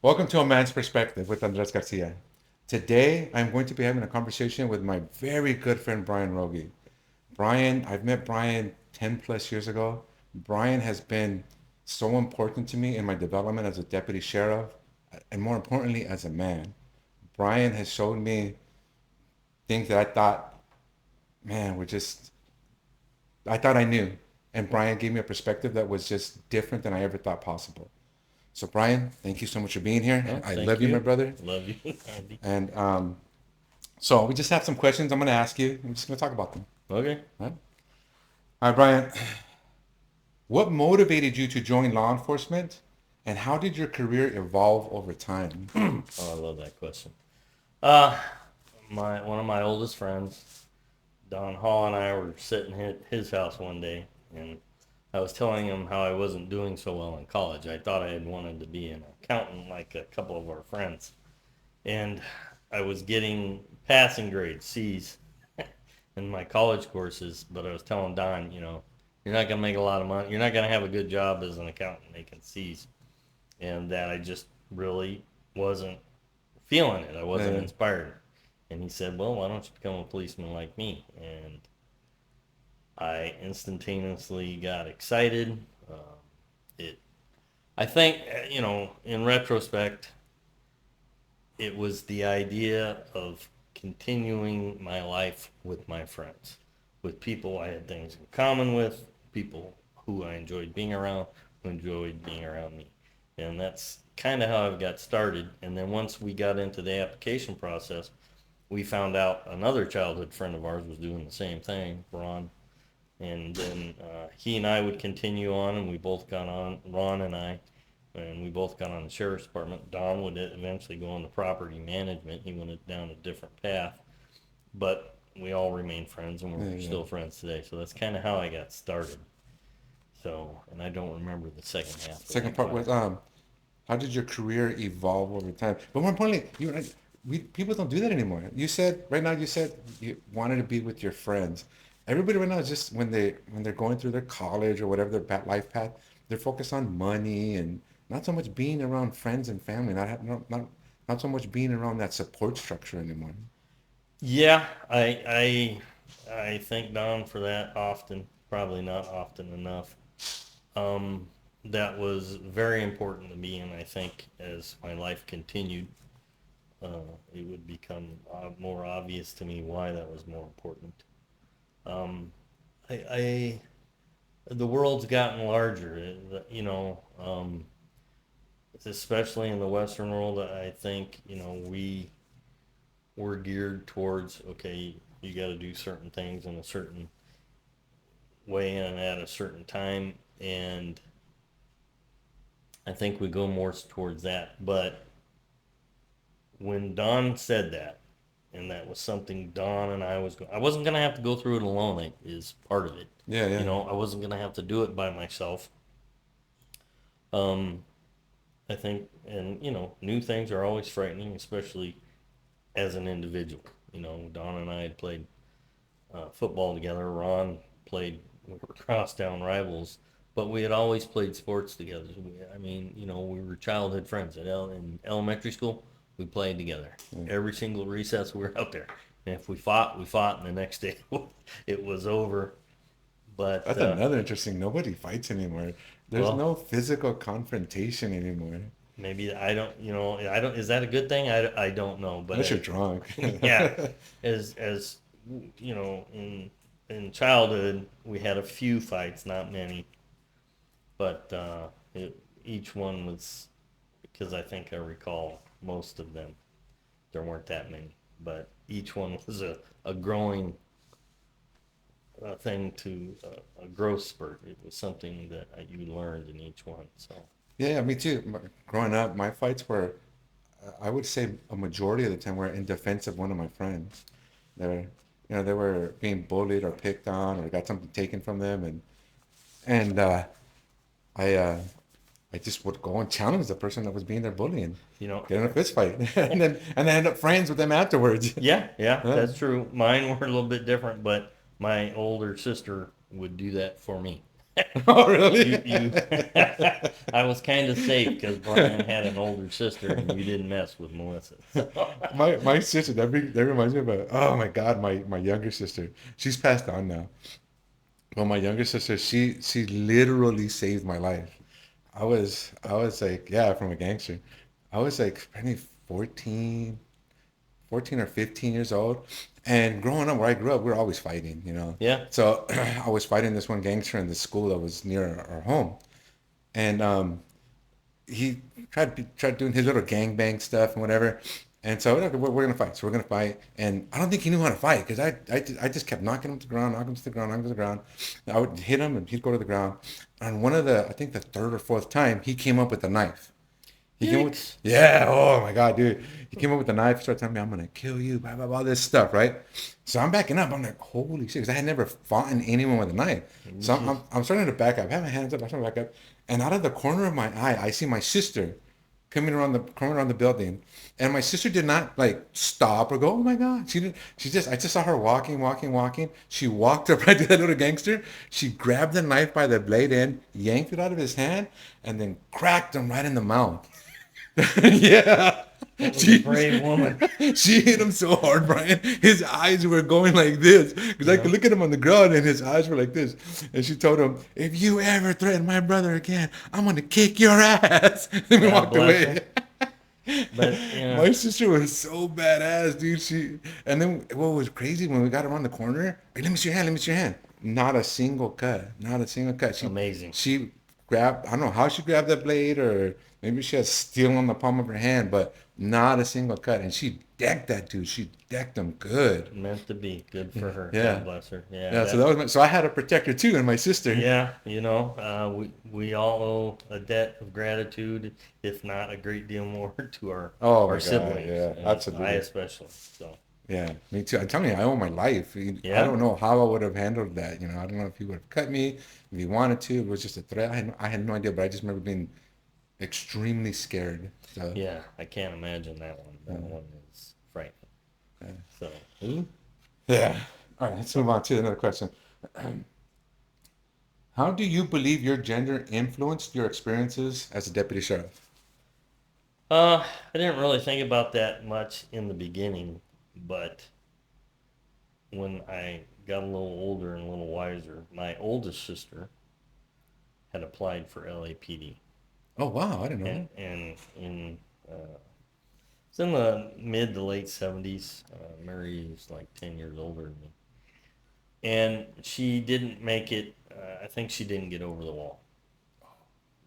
Welcome to A Man's Perspective with Andres Garcia. Today, I'm going to be having a conversation with my very good friend Brian Rogie. I've met Brian 10 plus years ago. Brian has been so important to me in my development as a deputy sheriff, and more importantly, as a man. Brian has showed me things that I thought, man, I thought I knew. And Brian gave me a perspective that was just different than I ever thought possible. So, Brian, thank you so much for being here. No, I thank love you, my you. brother. Love you, Andy. And so we just have some questions I'm going to ask you. I'm just going to talk about them. Okay. All right? All right, Brian. What motivated you to join law enforcement, and how did your career evolve over time? Oh, I love that question. Uh, one of my oldest friends, Don Hall, and I were sitting at his house one day, and I was telling him how I wasn't doing so well in college. I thought I had wanted to be an accountant like a couple of our friends, and I was getting passing grades, C's, in my college courses. But I was telling Don, you're not gonna make a lot of money. You're not gonna have a good job as an accountant making C's, and that I just really wasn't feeling it. I wasn't Uh, inspired. And he said, "Well, why don't you become a policeman like me?" And I instantaneously got excited. It, I think, in retrospect, it was the idea of continuing my life with my friends, with people I had things in common with, people who I enjoyed being around, who enjoyed being around me. And that's kind of how I got started. And then once we got into the application process, we found out another childhood friend of ours was doing the same thing, Ron. And then he and I would continue on, and we both got on, Ron and we both got on the sheriff's department. Don would eventually go into property management. He went down a different path, but we all remained friends, and we're yeah. still friends today. So that's kind of how I got started. So, and I don't remember the second half of Second that part was question. how did your career evolve over time? But more importantly, people don't do that anymore. You said right now you said you wanted to be with your friends. Everybody right now is just when they're going through their college or whatever life path, they're focused on money and not so much being around friends and family. Not so much being around that support structure anymore. Yeah, I thank Don for that often. Probably not often enough. Um, that was very important to me, and I think as my life continued, it would become more obvious to me why that was more important. Um, I the world's gotten larger, especially in the Western world. I think we're geared towards, okay, you got to do certain things in a certain way and at a certain time, and I think we go more towards that. But when Don said that, and that was something Don and I wasn't gonna have to go through it alone. Is part of it. Yeah, yeah, I wasn't gonna have to do it by myself. Um, I think, and new things are always frightening, especially as an individual. Don and I had played football together. Ron played, we were crosstown rivals, but we had always played sports together. We were childhood friends in elementary school. We played together. yeah. Every single recess we were out there. And if we fought, we fought, and the next day it was over. But That's another interesting. Nobody fights anymore. There's well, no physical confrontation anymore, maybe I don't. I don't. Is that a good thing? I don't know. But unless you're drunk. yeah, as in childhood, we had a few fights, not many, but each one was, because I think I recall most of them. There weren't that many, but each one was a growing thing to a growth spurt. It was something that you learned in each one. So Yeah, yeah, me too. Growing up, my fights were, I would say a majority of the time were in defense of one of my friends. They were being bullied or picked on or got something taken from them, and I, uh, I just would go and challenge the person that was being their bully and you know, get in a fist fight, and then end up friends with them afterwards. yeah, yeah, Huh? that's true. Mine were a little bit different, but my older sister would do that for me. Oh, really? You I was kind of safe because Brian had an older sister and you didn't mess with Melissa. So. My sister, that reminds me of oh my God, my younger sister. She's passed on now. Well, my younger sister, she literally saved my life. I was like, yeah, from a gangster. I was like maybe 14, 14 or 15 years old. And growing up where I grew up, we were always fighting, you know. Yeah. So I was fighting this one gangster in the school that was near our home. And he tried doing his little gangbang stuff and whatever. And so okay, we're gonna fight. So we're gonna fight. And I don't think he knew how to fight because I just kept knocking him to the ground, knocking him to the ground, knocking him to the ground. I would hit him and he'd go to the ground. And one of the I think the third or fourth time he came up with a knife. He came with Yikes. yeah. Oh my God, dude. He came up with a knife. Started telling me I'm gonna kill you. Blah blah blah. This stuff, right? So I'm backing up. I'm like, holy shit, because I had never fought anyone with a knife. So I'm starting to back up. I have my hands up. I'm starting to back up. And out of the corner of my eye, I see my sister coming around the building, and my sister did not like stop or go, oh my God. She didn't. I just saw her walking, walking, walking. She walked up right to that little gangster. She grabbed the knife by the blade end, yanked it out of his hand, and then cracked him right in the mouth. Yeah. That was a She, brave woman. she hit him so hard, Brian. His eyes were going like this. Because I Yeah. could look at him on the ground and his eyes were like this. And she told him, if you ever threaten my brother again, I'm going to kick your ass. And we God walked bless away. her. But yeah. My sister was so badass, dude. And then what was crazy when we got around the corner? Hey, let me see your hand. Let me see your hand. Not a single cut. Not a single cut. Amazing. She grabbed. I don't know how she grabbed that blade, or maybe she had steel on the palm of her hand, but not a single cut. And she decked that dude. She decked him good. Meant to be. Good for her. Yeah. God bless her. Yeah. Yeah. So that was so I had a protector too, and my sister. Yeah, we all owe a debt of gratitude, if not a great deal more, to Oh my our God. siblings. Yeah. And Absolutely. I especially. So Yeah, me too. I'm telling you, I owe my life. I yeah, don't know how I would have handled that. I don't know if he would have cut me, if he wanted to. It was just a threat. I had no idea, but I just remember being extremely scared. So, yeah, I can't imagine that one. That one is frightening. yeah. So ooh, Yeah. All right, let's move on to another question. How do you believe your gender influenced your experiences as a deputy sheriff? I didn't really think about that much in the beginning, but when I got a little older and a little wiser, my oldest sister had applied for LAPD. Oh, wow, I didn't know And in it's in the mid to late 70s. Mary is like 10 years older than me, and she didn't make it. I think she didn't get over the wall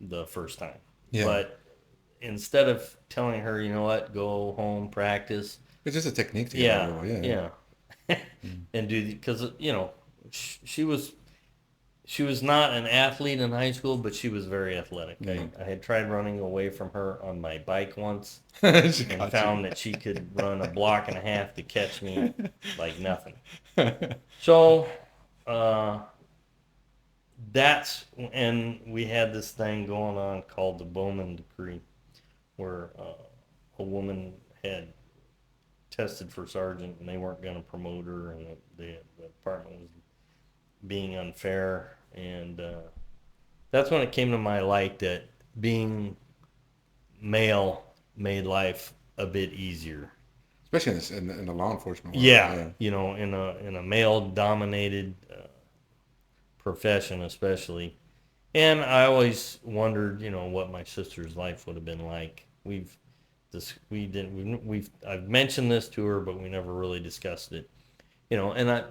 the first time. that. Yeah. But instead of telling her, you know what, go home, practice, It's just a technique to get over yeah, the wall. Yeah. yeah, and do because she was not an athlete in high school, but she was very athletic. I had tried running away from her on my bike once She and got found that she could run a block and a half to catch me like nothing. So and we had this thing going on called the Bowman Decree, where a woman had tested for sergeant and they weren't going to promote her, and the department was being unfair, and that's when it came to my light that being male made life a bit easier. Especially in the law enforcement world. Yeah, in a male dominated profession, especially. And I always wondered, what my sister's life would have been like. I've mentioned this to her, but we never really discussed it. And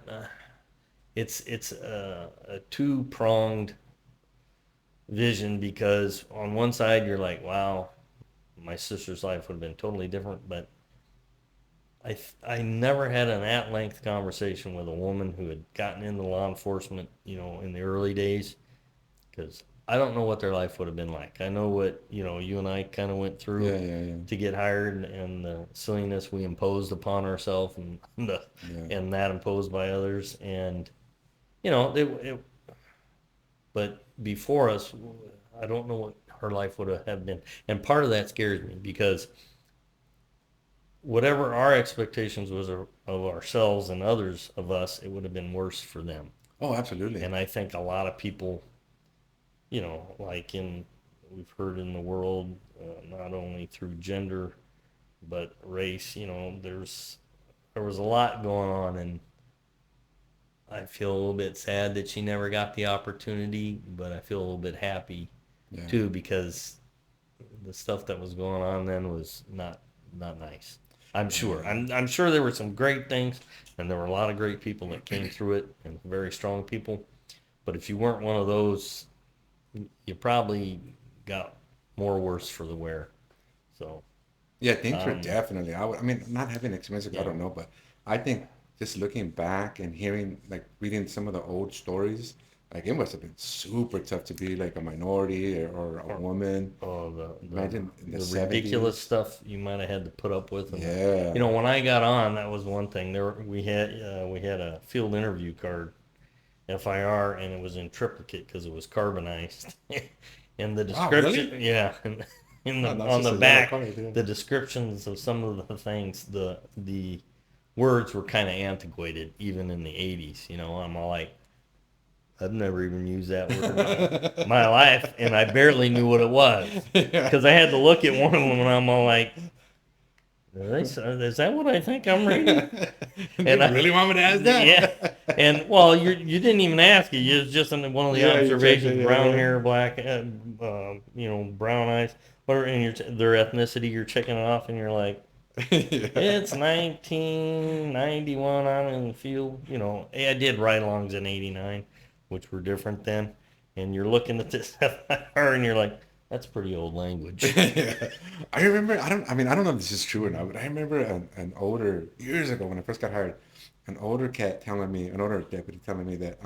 it's a two-pronged vision, because on one side you're like, wow, my sister's life would have been totally different, but I never had an at-length conversation with a woman who had gotten into law enforcement, in the early days, because I don't know what their life would have been like. I know what, you and I kind of went through Yeah, yeah, yeah. to get hired, and the silliness we imposed upon ourselves, and Yeah. and that imposed by others, and but before us, I don't know what her life would have been, and part of that scares me, because whatever our expectations was of ourselves and others of us, it would have been worse for them. Oh, absolutely. And I think a lot of people like we've heard in the world, not only through gender, but race, there was a lot going on, and I feel a little bit sad that she never got the opportunity, but I feel a little bit happy Yeah. too, because the stuff that was going on then was not nice. I'm sure. Yeah. I'm sure there were some great things, and there were a lot of great people that came through it, and very strong people. But if you weren't one of those, you probably got more worse for the wear. So, Yeah, things were um, definitely. I mean, not having experience, I yeah, don't know, but I think just looking back and hearing, like, reading some of the old stories, like, it must have been super tough to be like a minority or a or, woman. or Imagine in the the ridiculous 70s. stuff you might have had to put up with, and Yeah. when I got on, that was one thing. We had a field interview card, FIR, and it was in triplicate because it was carbonized. And the Wow, really? description, yeah, and in Oh, the that's on just the a yellow back, card, yeah. the descriptions of some of the things, the words were kind of antiquated, even in the 80s. I'm all like, I've never even used that word in my life, and I barely knew what it was Yeah. because I had to look at one of them, and I'm all like, is that what I think I'm reading? They And really want me to ask yeah, that? and well, you didn't even ask it. You was just in one of the Yeah, you checked it, observations: brown yeah. hair, black, brown eyes, whatever, and their ethnicity. You're checking it off, and you're like, Yeah. it's 1991. I'm in the field. I did ride-alongs in '89, which were different then. And you're looking at this FIR, and you're like, that's pretty old language. Yeah. I remember, I don't know if this is true or not, but I remember an older, years ago when I first got hired, an older deputy telling me that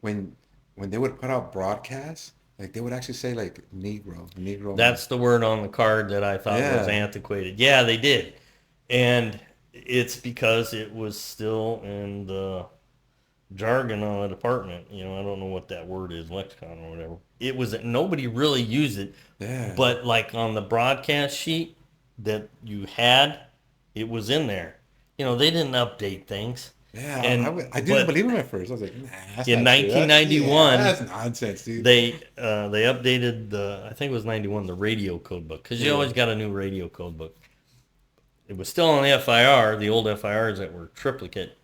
when when they would put out broadcasts, like they would actually say like Negro, Negro man. That's the word on the card that I thought was Yeah. antiquated. Yeah, they did. And it's because it was still in the jargon on the department. I don't know what that word is, lexicon or whatever. It was nobody really used it, Yeah. but like on the broadcast sheet that you had, it was in there. They didn't update things. Yeah, And I didn't but believe him at first. I was like, nah, that's in not true. Yeah, 1991, that's nonsense, dude. they updated I think it was 91, the radio code book, because you Yeah. always got a new radio code book. It was still on the FIR, the old FIRs that were triplicate,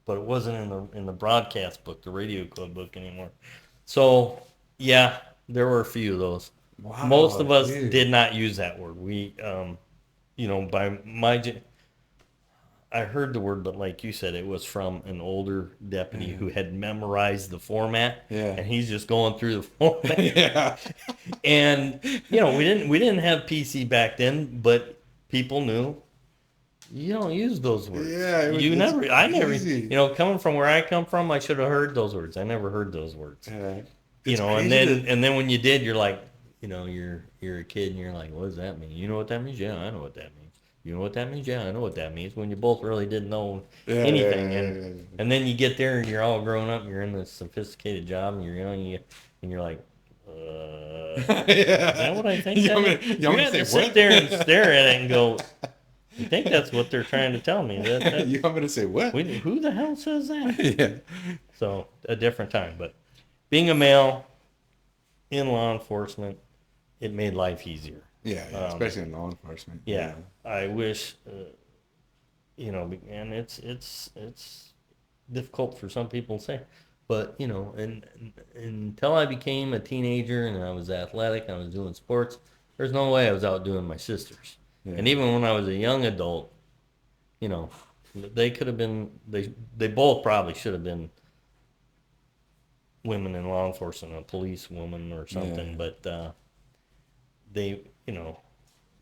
but it wasn't in the broadcast book, the radio code book anymore. So yeah, there were a few of those. Most Wow, of us dude. did not use that word. By I heard the word, but like you said, it was from an older deputy Yeah. who had memorized the format, Yeah. and he's just going through the format. Yeah. And we didn't have PC back then, but people knew you don't use those words. Yeah, it's I never, crazy. coming from where I come from, I should have heard those words. I never heard those words. Yeah. You It's know, and crazy then to and then when you did, you're like, you're a kid, and you're like, what does that mean? You know what that means? Yeah, I know what that means. You know what that means? Yeah, I know what that means. When you both really didn't know yeah, yeah, anything, yeah, and yeah, and then you get there, and you're all grown up, and you're in this sophisticated job, and you're young, and you're like, yeah. is that Yeah. what I think You that want is? me, you You want me have to to say sit what? there and stare at it and go, I think that's what they're trying to tell me. You want me to say what? Who the hell says that? Yeah. So a different time, but being a male in law enforcement, it made life easier. Yeah, yeah, Um, especially in law enforcement. yeah, Yeah. I wish, and it's difficult for some people to say, but and until I became a teenager and I was athletic, I was doing sports. There's no way I was out doing my sisters. Yeah. And even when I was a young adult, you know, they could have been. They both probably should have been women in law enforcement, a police woman or something. Yeah. But they,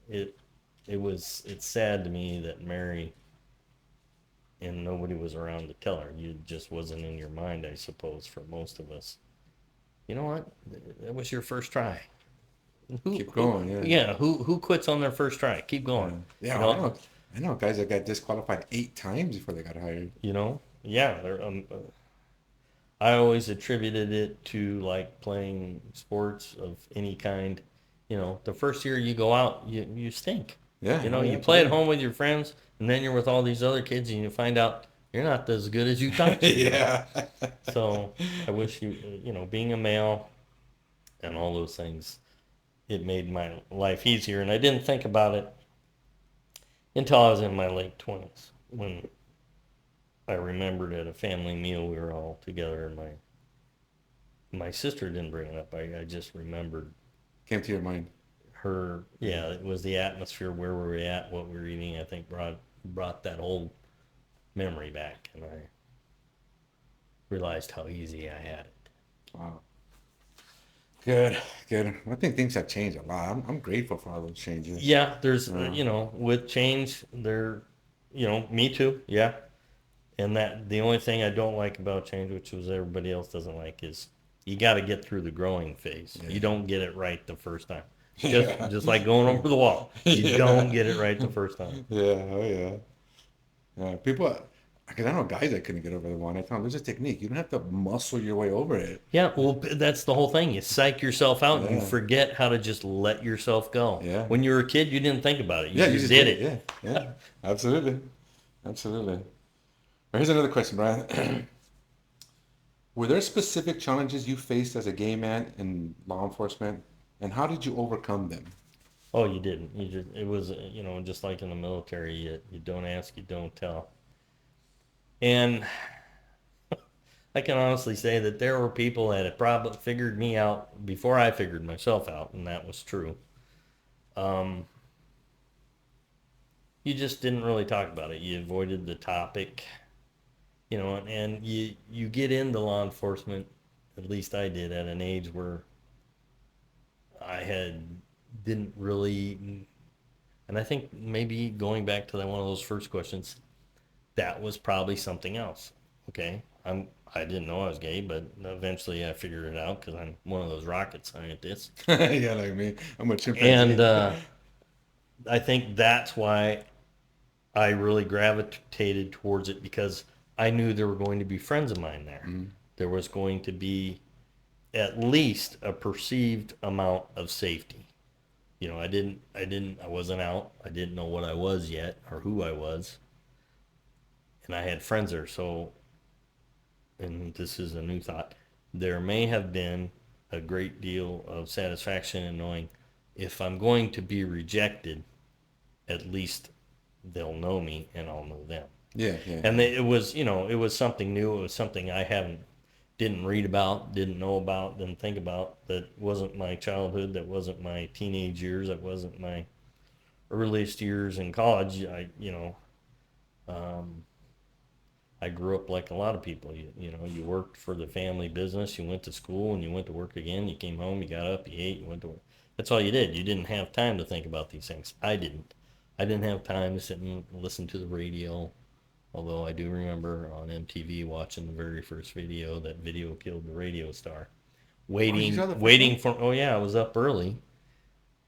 it it's sad to me that Mary and nobody was around to tell her. You just wasn't in your mind, I suppose, for most of us. You know what? That was your first try. Keep going, yeah. Yeah. Who quits on their first try? Keep Yeah. going. Yeah, You well, know. I know guys that got disqualified 8 times before they got hired. Yeah. I always attributed it to like playing sports of any kind. The first year you go out, you stink. Yeah, oh, You yeah, play at totally. home with your friends, and then you're with all these other kids, and you find out you're not as good as you thought you were. Yeah. So I wish being a male, and all those things. It made my life easier, and I didn't think about it until I was in my late 20s when I remembered at a family meal we were all together, and my sister didn't bring it up. I just remembered Came to your mind. her. Yeah, it was the atmosphere, where we were at, what we were eating. I think brought that whole memory back, and I realized how easy I had it. Wow. Good, good. I think things have changed a lot. I'm grateful for all those changes. Yeah, there's Yeah. with change there, me too. Yeah, and that the only thing I don't like about change, which was everybody else doesn't like, is you got to get through the growing phase. Yeah. You don't get it right the first time. Yeah. Just like going over the wall, you don't Yeah. get it right the first time. Yeah. Oh yeah. Yeah. People, because I know guys that couldn't get over the one. I tell them there's a technique. You don't have to muscle your way over it. Yeah, well, that's the whole thing. You psych yourself out and you Yeah. forget how to just let yourself go. Yeah. When you were a kid, you didn't think about it. You Yeah. You just just did did it. it. Yeah. Yeah. Absolutely. Absolutely. Here's another question, Brian. Were there specific challenges you faced as a gay man in law enforcement, and how did you overcome them? Oh, you didn't. It was, just like in the military, you don't ask, you don't tell. And I can honestly say that there were people that had probably figured me out before I figured myself out, and that was true. Um, you just didn't really talk about it. You avoided the topic, and you get into law enforcement, at least I did, at an age where I didn't really, and I think maybe going back to one of those first questions, that was probably something else. Okay, I didn't know I was gay, but eventually I figured it out because I'm one of those rocket scientists. Yeah, like me. I'm a And chimpanzee. I think that's why I really gravitated towards it, because I knew there were going to be friends of mine there. Mm. There was going to be at least a perceived amount of safety. I wasn't out. I didn't know what I was yet or who I was. And I had friends there. So, and this is a new thought, there may have been a great deal of satisfaction in knowing if I'm going to be rejected, at least they'll know me and I'll know them. Yeah, yeah, And yeah. it was something new. It was something I didn't read about, didn't know about, didn't think about. That wasn't my childhood. That wasn't my teenage years. That wasn't my earliest years in college. Um, I grew up like a lot of people. You worked for the family business. You went to school and you went to work again. You came home, you got up, you ate, you went to work. That's all you did. You didn't have time to think about these things. I didn't. I didn't have time to sit and listen to the radio. Although I do remember on MTV watching the very first video, that video killed the radio star. Oh, you saw the first Waiting one? for, oh yeah, I was up early.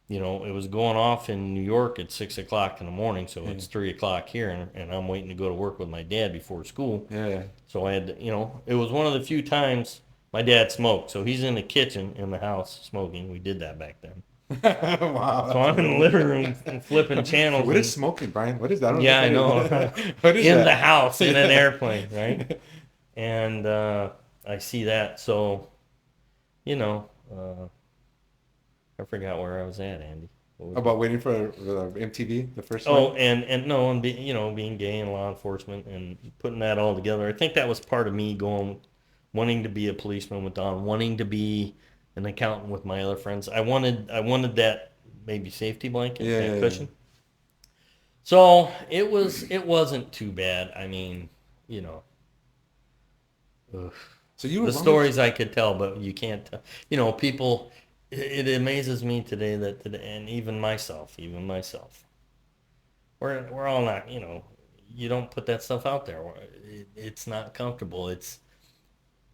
It was going off in New York at 6 o'clock in the morning, so Yeah, it's 3 o'clock here, and I'm waiting to go to work with my dad before school. yeah, yeah. So I had to, it was one of the few times my dad smoked. So he's in the kitchen in the house smoking. We did that back then. Wow, So that's I'm in the cool. living room flipping channels, What is and smoking, Brian? What is that? I don't know yeah, I what know, that is. What is in the that? house in an Yeah. airplane, right? And I see that. So, you know, I forgot where I was at, Andy. What was About waiting for MTV, the first Oh, one? and no, and being gay in law enforcement and putting that all together. I think that was part of me wanting to be a policeman with Don, wanting to be an accountant with my other friends. I wanted that maybe safety blanket, Yeah, that yeah, yeah. cushion. So it wasn't too bad. I mean, you know, ugh, So you were the long as stories I could tell, but you can't tell. People. It amazes me today and even myself. We're all not, you don't put that stuff out there. It's not comfortable.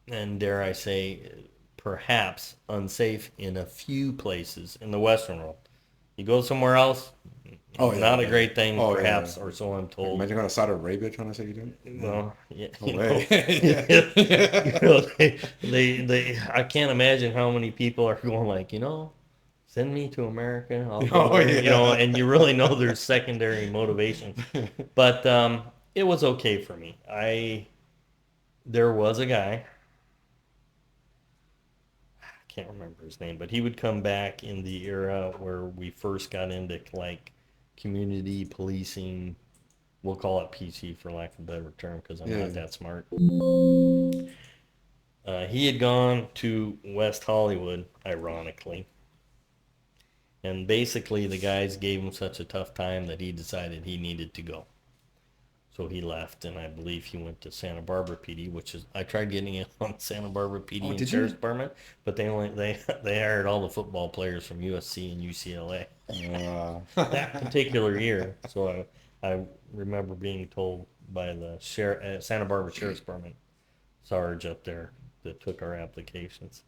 And dare I say, perhaps unsafe in a few places in the Western world. You go somewhere else, Oh yeah, not a yeah, yeah. great thing, Oh yeah, yeah. perhaps, or so I'm told. Imagine going to Saudi Arabia trying to say you did. Yeah. Well, yeah, No way. Yeah. I can't imagine how many people are going like, send me to America, I'll go Oh there, yeah. and you really know there's secondary motivations. But it was okay for me. There was a guy, I can't remember his name, but he would come back in the era where we first got into like community policing. We'll call it PC for lack of a better term because I'm Yeah. not that smart. He had gone to West Hollywood, ironically, and basically the guys gave him such a tough time that he decided he needed to go. So he left, and I believe he went to Santa Barbara PD, which is I tried getting in on Santa Barbara Oh, PD and did Sheriff's you? Department, but they hired all the football players from USC and UCLA that particular year. So I remember being told by the Santa Barbara Sheriff's Department Sarge up there that took our applications.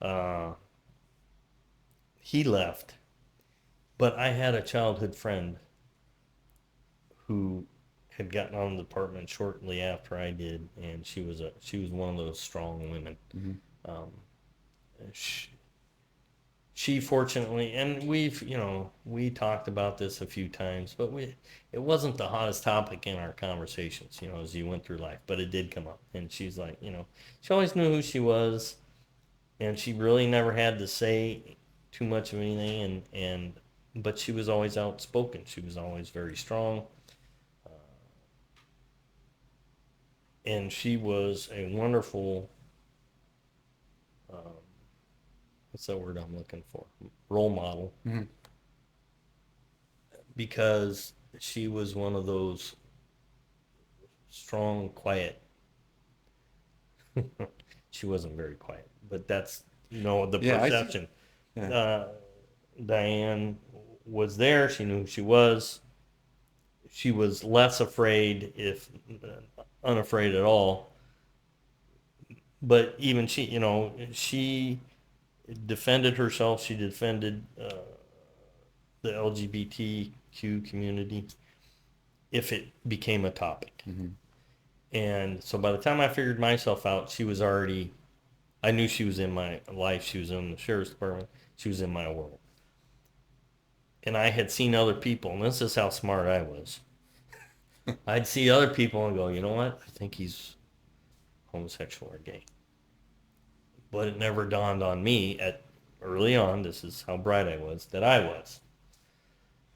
Uh, he left, but I had a childhood friend who had gotten on the department shortly after I did, and she was one of those strong women. Mhm. Um, she, she fortunately, and we talked about this a few times, but it wasn't the hottest topic in our conversations, as you went through life, but it did come up, and she's like, she always knew who she was, and she really never had to say too much of anything, but she was always outspoken. She was always very strong. And she was a wonderful, um, what's that word I'm looking for? Role model, Mhm. because she was one of those strong, quiet. She wasn't very quiet, but that's the Yeah, I see. perception. Yeah. Uh, Diane was there. She knew who she was. She was less afraid, if unafraid at all. But even she defended herself. She defended the LGBTQ community if it became a topic. Mhm. And so by the time I figured myself out, I knew she was in my life. She was in the sheriff's department. She was in my world. And I had seen other people, and this is how smart I was. I'd see other people and go, you know what? I think he's homosexual or gay. But it never dawned on me at early on, this is how bright I was, that I was.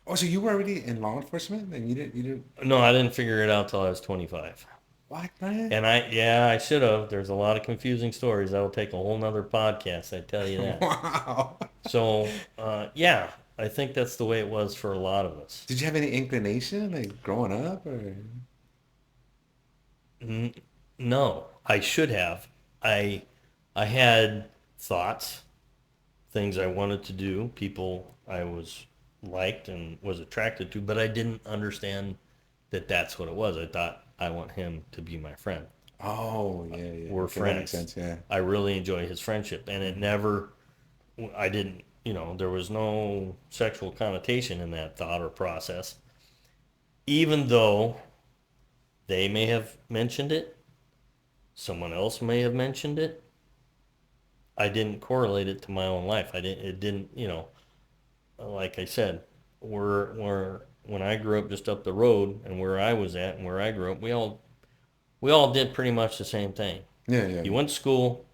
Oh, so you were already in law enforcement, and you didn't. No, I didn't figure it out till I was 25. What, man? And I should have. There's a lot of confusing stories. That'll take a whole nother podcast, I tell you that. Wow. So, yeah, I think that's the way it was for a lot of us. Did you have any inclination, like growing up, or? N- no, I should have. I, I had thoughts, things I wanted to do, people I was liked and was attracted to, but I didn't understand that that's what it was. I thought I want him to be my friend. Oh, yeah, yeah. We're Okay, that makes friends. sense. Yeah. I really enjoy his friendship, and it never. I didn't. There was no sexual connotation in that thought or process, even though they may have mentioned it, someone else may have mentioned it. I didn't correlate it to my own life. I didn't. It didn't. Like I said, when I grew up just up the road, and where I was at, and where I grew up, we all did pretty much the same thing. Yeah, yeah. You went to school,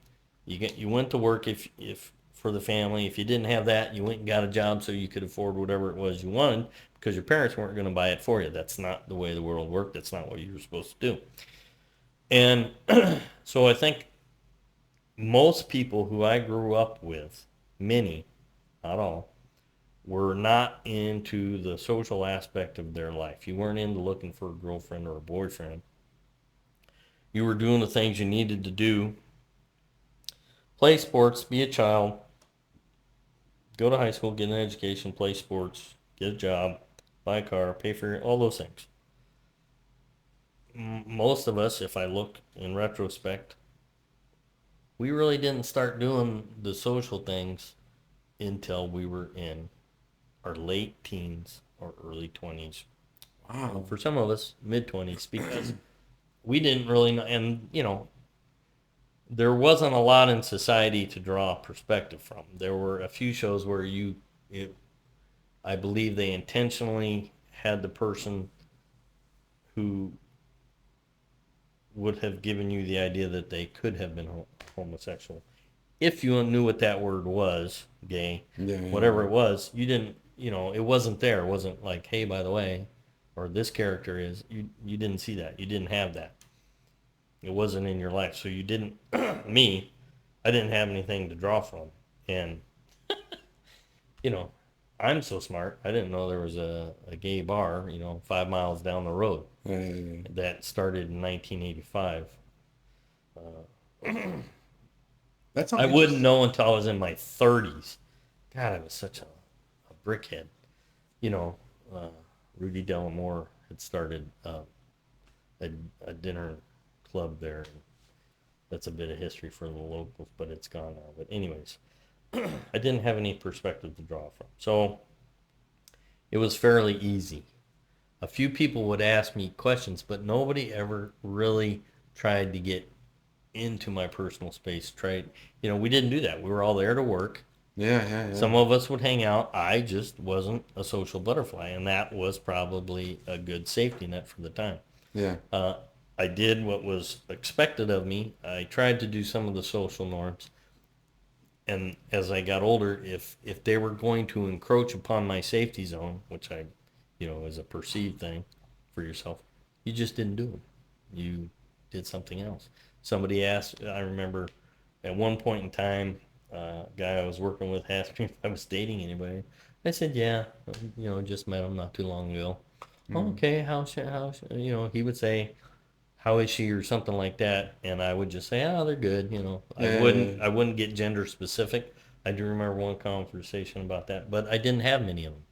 you went to work if for the family. If you didn't have that, you went and got a job so you could afford whatever it was you wanted because your parents weren't going to buy it for you. That's not the way the world worked. That's not what you were supposed to do. And so I think most people who I grew up with, many, not all, were not into the social aspect of their life. You weren't into looking for a girlfriend or a boyfriend. You were doing the things you needed to do. Play sports, be a child, go to high school, get an education, play sports, get a job, buy a car, pay for all those things. Most of us, if I look in retrospect, we really didn't start doing the social things until we were in our late teens or early 20s. And Wow. for some of us, mid 20s, because we didn't really know, and there wasn't a lot in society to draw perspective from. There were a few shows where I believe they intentionally had the person who would have given you the idea that they could have been homosexual if you knew what that word was, gay, Yeah, yeah, whatever yeah. it was, you didn't, it wasn't there. It wasn't like, hey, by the way, or this character is. You didn't see that. You didn't have that. It wasn't in your life. So you didn't, me, I didn't have anything to draw from. And, you know, I'm so smart. I didn't know there was a gay bar, 5 miles down the road Yeah, yeah, yeah. that started in 1985. That's I something wouldn't interesting. know until I was in my 30s. God, I was such a brickhead. You know, uh, Rudy Delamore had started a, a dinner club there. That's a bit of history for the locals, but it's gone now. But anyways, I didn't have any perspective to draw from. So it was fairly easy. A few people would ask me questions, but nobody ever really tried to get into my personal space. We didn't do that. We were all there to work. Yeah, yeah, yeah. Some of us would hang out. I just wasn't a social butterfly, and that was probably a good safety net for the time. Yeah. Uh, I did what was expected of me. I tried to do some of the social norms, and as I got older, if they were going to encroach upon my safety zone, which is a perceived thing for yourself, you just didn't do them. You did something else. Somebody asked. I remember at one point in time, a guy I was working with asked me if I was dating anybody. I said, yeah, just met him not too long ago. Mm. Okay, he would say, how is she or something like that, and I would just say, oh, they're good. I Yeah, yeah, wouldn't yeah. I wouldn't get gender specific. I do remember one conversation about that, but I didn't have many of them.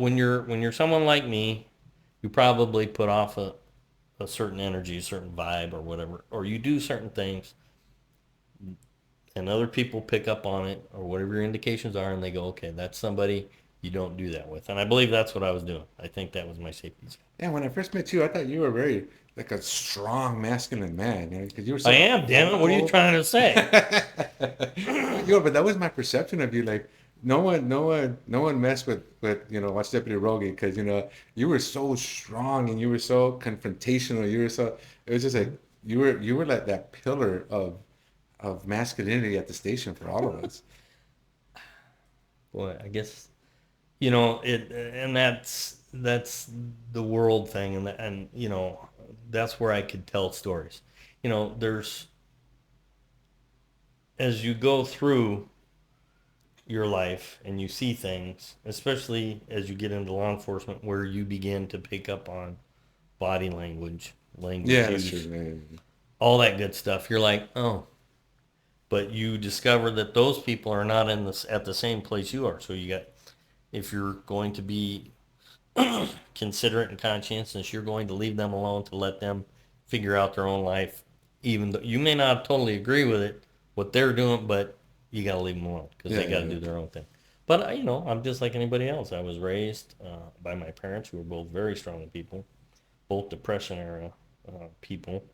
When you're someone like me, you probably put off a certain energy, a certain vibe, or whatever, or you do certain things, and other people pick up on it, or whatever your indications are, and they go, okay, that's somebody you don't do that with. And I believe that's what I was doing. I think that was my safety zone. Yeah, when I first met you, I thought you were very like a strong masculine man, because you were I so am, damn it. What are you vocal. trying to say? But that was my perception of you. Like, no one messed with Watch Deputy Rogie, because you were so strong and you were so confrontational. You were so it was just like you were like that pillar of masculinity at the station for all of us. Boy, I guess it, and that's the world thing, and that's where I could tell stories. There's as you go through your life and you see things, especially as you get into law enforcement, where you begin to pick up on body language, language Yeah, that's true. use, Yeah, yeah, all that good stuff. You're like, oh, but you discover that those people are not at the same place you are. So if you're going to be considerate and conscientious, you're going to leave them alone to let them figure out their own life, even though you may not totally agree with it, what they're doing, but you got to leave them alone because yeah, they got yeah, to yeah. do their own thing. But I'm just like anybody else. I was raised by my parents, who were both very strong people, both Depression era people.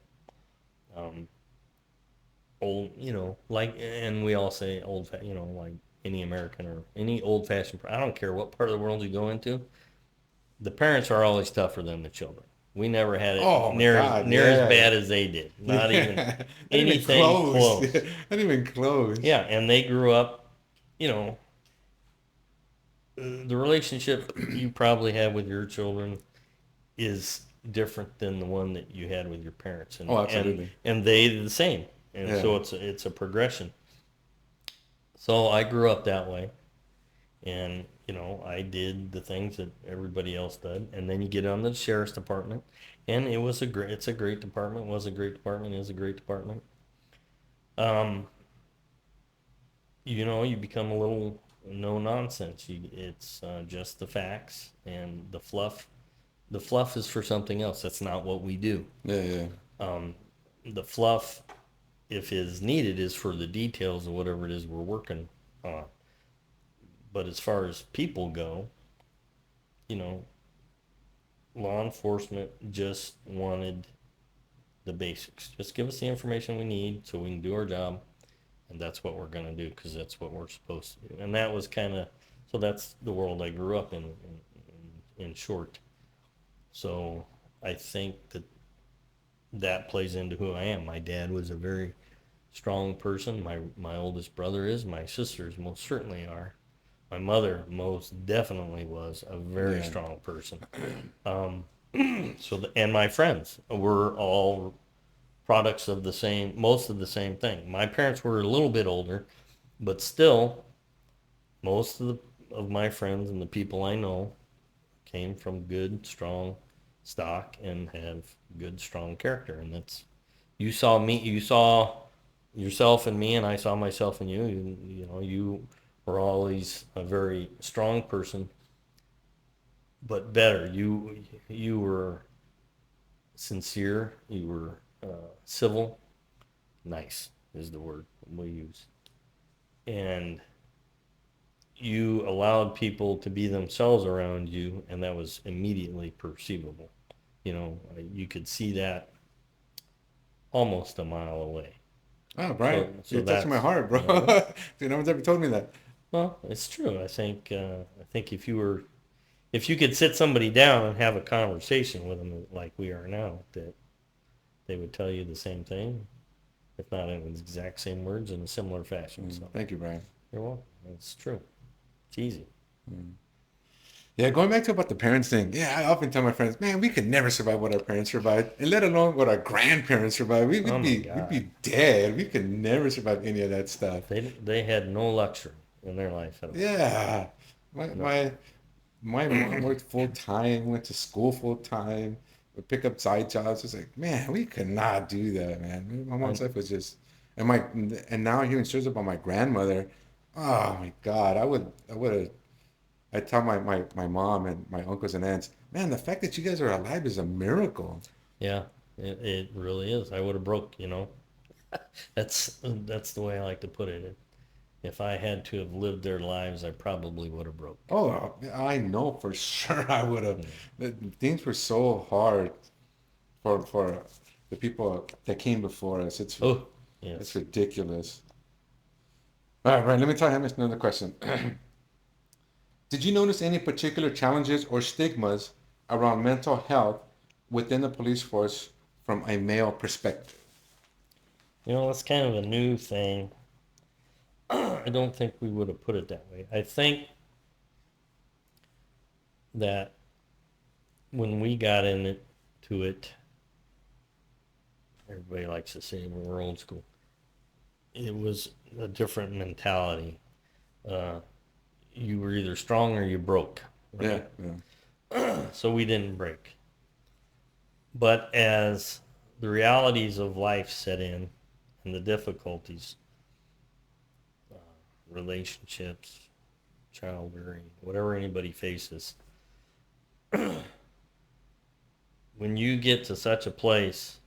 Um, Old, like, and we all say like any American or any old fashioned. I don't care what part of the world you go into, the parents are always tougher than the children. We never had it Oh my God, near as yeah, bad as they did. Not even yeah. Not even anything close. close. Not even close. Yeah, and they grew up, you know, the relationship you probably have with your children is different than the one that you had with your parents, Oh, and absolutely. and they the same. And Yeah. so it's a progression. So I grew up that way, and I did the things that everybody else did, and then you get on the sheriff's department, and it's a great department, was a great department, is a great department. um you become a little no nonsense. It's just the facts, and the fluff is for something else. That's not what we do. Yeah, yeah. um the fluff, if is needed, is for the details of whatever it is we're working on. But as far as people go, you know law enforcement just wanted the basics. Just give us the information we need so we can do our job, and that's what we're going to do because that's what we're supposed to do. And that was so that's the world I grew up in short. So I think that plays into who I am. My dad was a very strong person. My oldest brother is. My sisters most certainly are. My mother most definitely was a very Yeah. strong person. Um, and my friends were all products of the same, most of the same thing. My parents were a little bit older, but still, most of my friends and the people I know came from good, strong stock and have good, strong character. And that's, you saw me, you saw yourself in me, and I saw myself in you. You know, you were always a very strong person, but better. You were sincere. You were civil. Nice is the word we use. And you allowed people to be themselves around you, and that was immediately perceivable. You know, you could see that almost a mile away. Oh, Brian, So you're touching my that's, heart, bro. you know, Dude, no one's ever told me that. well, it's true. I think if you could sit somebody down and have a conversation with them like we are now, that they would tell you the same thing, if not in the exact same words, in a similar fashion. So Thank you, Brian. you're welcome. It's true. It's easy. Yeah, going back to about the parents thing. Yeah, I often tell my friends, man, we could never survive what our parents survived, and let alone what our grandparents survived. Oh my We'd God. be dead. We could never survive any of that stuff. They had no luxury in their life at all. Yeah, my No. my my mom worked full time, went to school full time, would pick up side jobs. It's like, man, we could not do that, man. My mom's I, life was just, and my and now hearing stories about my grandmother, oh my God, I would have. I tell my mom and my uncles and aunts, man, the fact that you guys are alive is a miracle. yeah, it really is. I would have broke, you know. That's the way I like to put it. If I had to have lived their lives, I probably would have broke. Oh, I know for sure I would have. You know. Things were so hard for the people that came before us. Oh, It's yes. ridiculous. All right, let me tell him another question. Did you notice any particular challenges or stigmas around mental health within the police force from a male perspective? You know, that's kind of a new thing. I don't think we would have put it that way. I think that when we got into it, everybody likes to say we're old school. It was a different mentality. Uh, you were either strong or you broke, Yeah, right? yeah, So we didn't break. But as the realities of life set in and the difficulties, uh, relationships, child rearing, whatever anybody faces, when you get to such a place,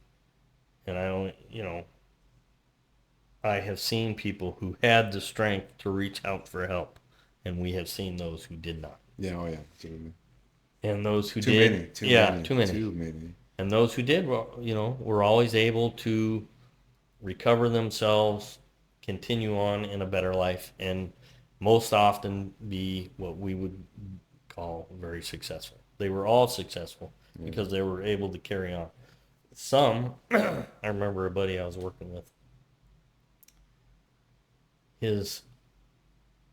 and I don't, you know, I have seen people who had the strength to reach out for help, and we have seen those who did not. yeah. Oh, yeah. Absolutely. And those who Too many, did, too yeah, many, too many. too many. And those who did, well, you know, were always able to recover themselves, continue on in a better life, and most often be what we would call very successful. They were all successful Yeah, because they were able to carry on. Some, I remember a buddy I was working with, his,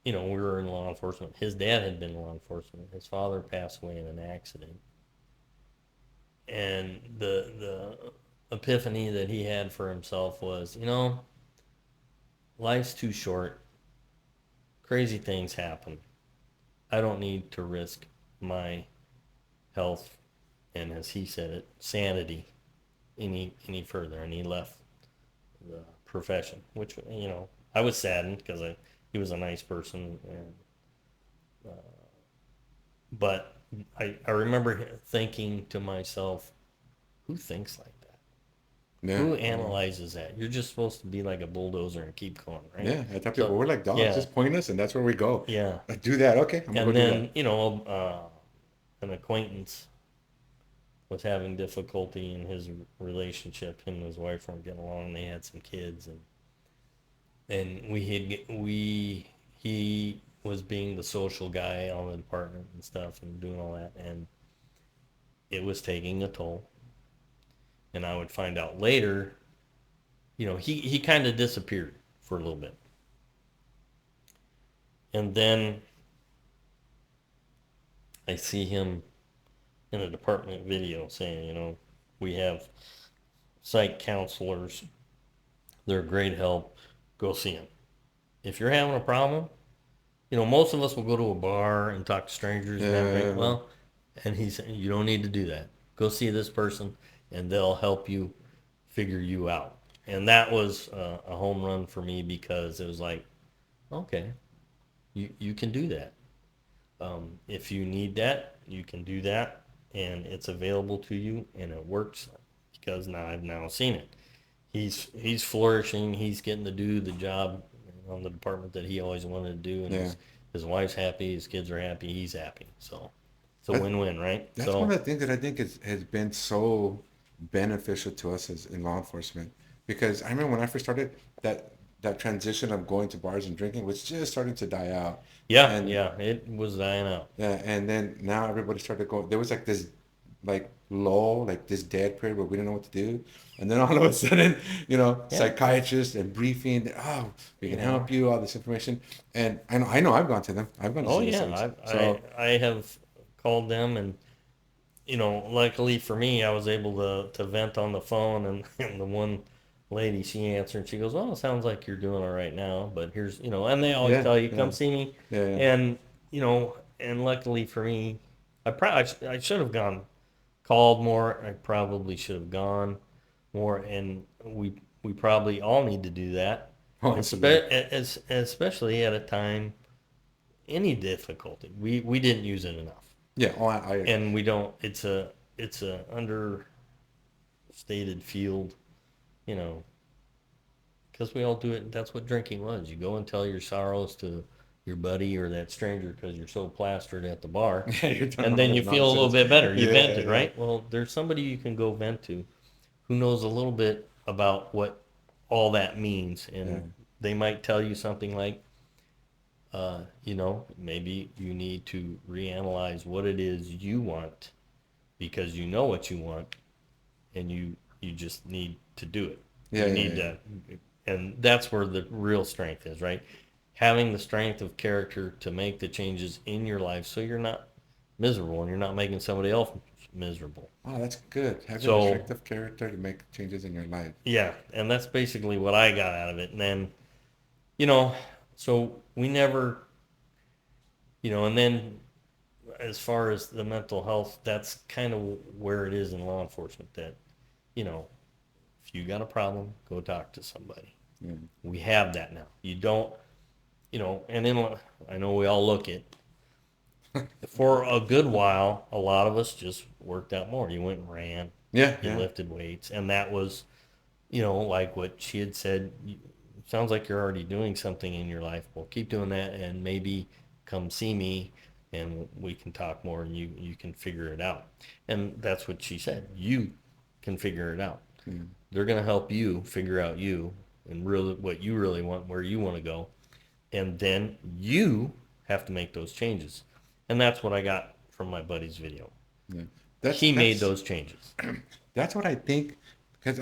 you know, we were in law enforcement. His dad had been in law enforcement. His father passed away in an accident. And the epiphany that he had for himself was, you know, life's too short. Crazy things happen. I don't need to risk my health and, as he said it, sanity any further. And he left the profession, which, you know, I was saddened because he was a nice person, and but I remember thinking to myself, who thinks like that? yeah, Who yeah. analyzes that? You're just supposed to be like a bulldozer and keep going, right? Yeah, I tell people So we're like dogs. yeah, Just point us, and that's where we go. yeah. Do that. Okay, I'm gonna go And do that. then, you know, an acquaintance was having difficulty in his relationship. Him and his wife weren't getting along. They had some kids, and he was being the social guy on the department and stuff and doing all that, and it was taking a toll. And I would find out later he kind of disappeared for a little bit. And then I see him in a department video saying, we have psych counselors. They're a great help. Go see them. If you're having a problem, most of us will go to a bar and talk to strangers and have a drink. Yeah. Well, and he said, you don't need to do that. Go see this person, and they'll help you figure you out. And that was a home run for me because it was like, okay, you can do that. If you need that, you can do that, and it's available to you, and it works because now I've now seen it. He's flourishing. He's getting to do the job on the department that he always wanted to do, and Yeah. his wife's happy, his kids are happy, he's happy. So it's a That's, win-win, right? that's one So of the things that I think has been so beneficial to us as in law enforcement. Because I remember when I first started, that transition of going to bars and drinking was just starting to die out. yeah, And yeah, it was dying out. yeah, and then now everybody started going. There was like this, like lull, like this dead period where we didn't know what to do, and then all of a sudden, Yeah, psychiatrists and briefing. Oh, we can you know. help you. All this information, and I know I've gone to them. I've gone to Oh see these yeah, things. I have called them, and luckily for me, I was able to vent on the phone, and, and the one lady, she answered, and she goes, "Well, it sounds like you're doing all right now, but here's, and they always Yeah, tell you, come yeah, see me." yeah, yeah. And, and luckily for me, I should have gone, called more. I probably should have gone more, and we probably all need to do that, Oh, absolutely. especially at a time, any difficulty. We didn't use it enough, Yeah. Oh, I and we don't. It's a understated field, you know, because we all do it. That's what drinking was. You go and tell your sorrows to your buddy or that stranger because you're so plastered at the bar, yeah, you're talking and all then you this feel a little nonsense. bit better. You Yeah, vented, yeah, right? Well, there's somebody you can go vent to who knows a little bit about what all that means, yeah, and they might tell you something like, maybe you need to reanalyze what it is you want because you know what you want, and you just need to do it. yeah, You yeah, need yeah. to, and that's where the real strength is, right? Having the strength of character to make the changes in your life so you're not miserable and you're not making somebody else miserable. Oh, that's good. Having the So strength of character to make changes in your life. yeah, and that's basically what I got out of it. And then, you know, so we never, and then as far as the mental health, that's kind of where it is in law enforcement that, you know, if you got a problem, go talk to somebody. Yeah, We have that now. You don't, and then I know we all look at, for a good while, a lot of us just worked out more. You went and ran, yeah, you yeah. lifted weights, and that was, like what she had said, sounds like you're already doing something in your life. Well, keep doing that and maybe come see me and we can talk more and you can figure it out. And that's what she said. You can figure it out. Yeah. They're going to help you figure out you and really what you really want, where you want to go. And then you have to make those changes. And that's what I got from my buddy's video. Yeah. That's He made that's those changes. that's what I think because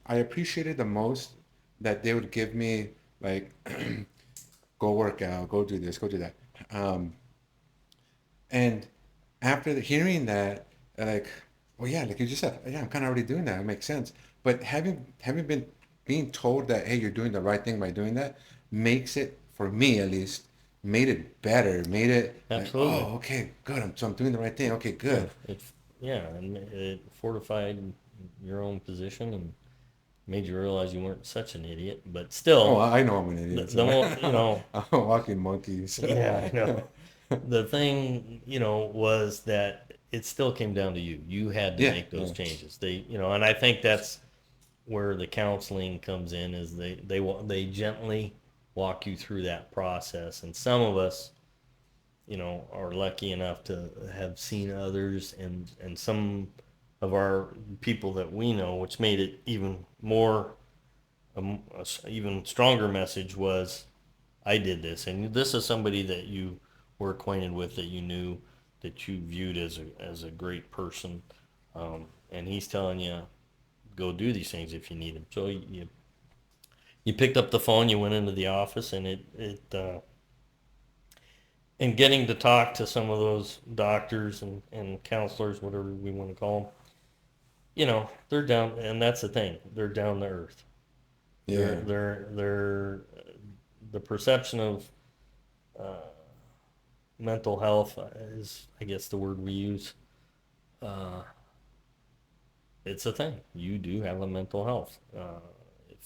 I appreciated the most that they would give me like go work out, go do this, go do that. Um, and after hearing that, like, well, yeah, like you just said, yeah, I'm kind of already doing that. It makes sense. But having been being told that, hey, you're doing the right thing by doing that, makes it for me at least made it better. Made it like, Absolutely. oh, okay, good. So I'm doing the right thing. Okay, Yeah, good. and it fortified your own position and made you realize you weren't such an idiot. But Oh, still, I know I'm an the, idiot. the So more, I'm a walking monkey. yeah, I So. know. The thing, was that it still came down to you. You had to Yeah, make those yeah, changes. And I think that's where the counseling comes in is they gently walk you through that process. And some of us, are lucky enough to have seen others and some of our people that we know, which made it even more, even stronger message was, I did this. And this is somebody that you were acquainted with, that you knew, that you viewed as a great person. And he's telling you, go do these things if you need them. So you You picked up the phone, you went into the office, and and getting to talk to some of those doctors and counselors, whatever we want to call them, they're down, and that's the thing, they're down to earth. Yeah. They're the perception of uh, mental health is, I guess, the word we use. Uh, it's a thing. You do have a mental health.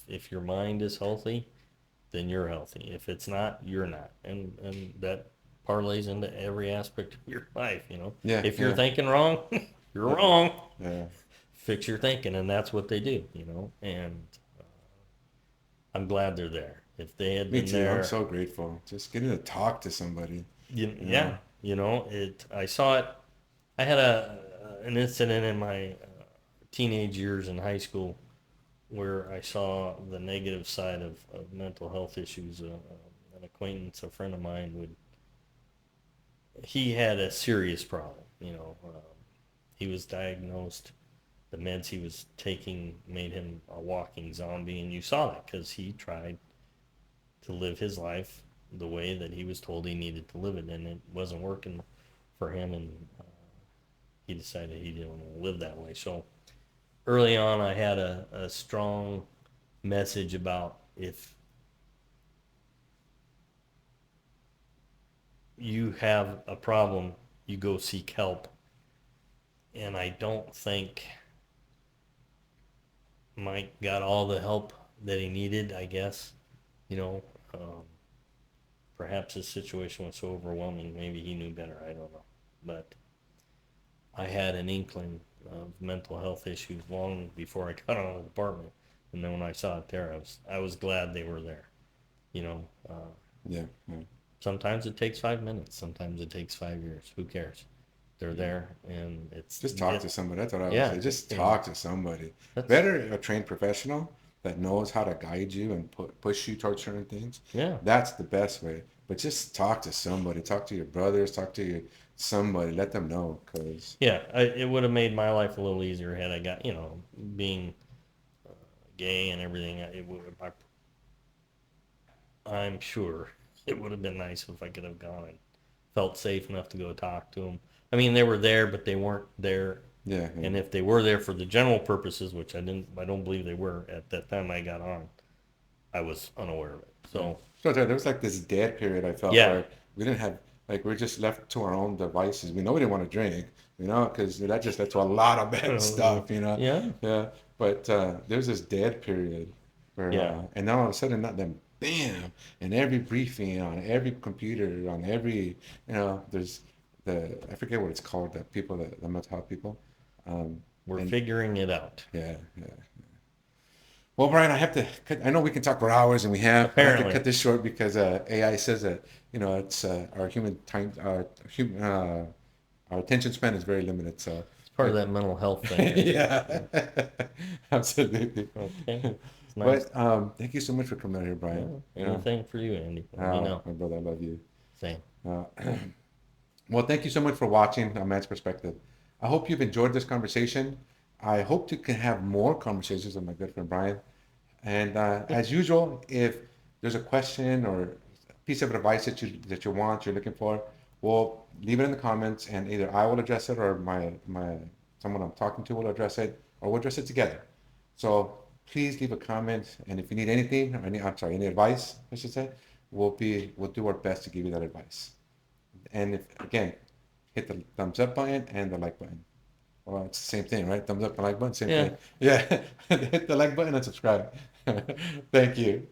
If your mind is healthy, then you're healthy. If it's not, you're not, and that parlays into every aspect of your life. Yeah. If you're Yeah. thinking wrong, you're Yeah. wrong. Yeah. Fix your thinking, and that's what they do. And I'm glad they're there. If they had Me been too. I'm there, so grateful. Just getting to talk to somebody, you yeah, know. I saw it. I had an incident in my teenage years in high school where I saw the negative side of mental health issues. An acquaintance, a friend of mine, he had a serious problem. He was diagnosed. The meds he was taking made him a walking zombie, and you saw that because he tried to live his life the way that he was told he needed to live it, and it wasn't working for him, and he decided he didn't want to live that way. So early on, I had a strong message about if you have a problem, you go seek help. And I don't think Mike got all the help that he needed, I guess. You know, um, Perhaps his situation was so overwhelming, maybe he knew better, I don't know. But I had an inkling of mental health issues long before I got out of the department. And then when I saw it there, I was glad they were there. You know, uh, Yeah. Yeah. Sometimes it takes 5 minutes, sometimes it takes 5 years. Who cares? They're there, and Just talk to somebody. That's what I would yeah, say. Just you know, talk to somebody. that's Better a trained professional that knows how to guide you and push you towards certain things. yeah, That's the best way. But just talk to somebody. Talk to your brothers. Talk to somebody. Let them know. Cause yeah. It would have made my life a little easier had I got, being gay and everything. I'm sure it would have been nice if I could have gone and felt safe enough to go talk to them. I mean, they were there, but they weren't there. yeah, yeah. And if they were there for the general purposes, which I don't believe they were at that time I got on, I was unaware of it. So So there was like this dead period I felt yeah, where we didn't have like we're just left to our own devices. We know we didn't want to drink, because that just led to a lot of bad stuff. yeah, Yeah, but there's this dead period where yeah. and now all of a sudden not them bam in every briefing on every computer on every there's the I forget what it's called the people that the mental health people We're and figuring it out. yeah, yeah. Well, Brian, I have to cut. I know we can talk for hours, and we have, but I have to Apparently, cut this short because AI says that it's our human time, our attention span is very limited. So, it's part of but that mental health thing, isn't it? yeah, absolutely. Okay, it's nice. But thank you so much for coming out here, Brian. Yeah, anything for you, Andy. Let me know. My brother, I love you. Same. Uh, well, thank you so much for watching A Man's Perspective. I hope you've enjoyed this conversation. I hope to can have more conversations with my good friend Brian. And as usual, if there's a question or a piece of advice you're looking for, well, leave it in the comments, and either I will address it or my someone I'm talking to will address it, or we'll address it together. So please leave a comment, and if you need anything, or any advice, I should say, we'll do our best to give you that advice. And if again, hit the thumbs up button and the like button. Well, it's the same thing, right? Thumbs up and like button, same Yeah. thing. Yeah, hit the like button and subscribe. Thank you.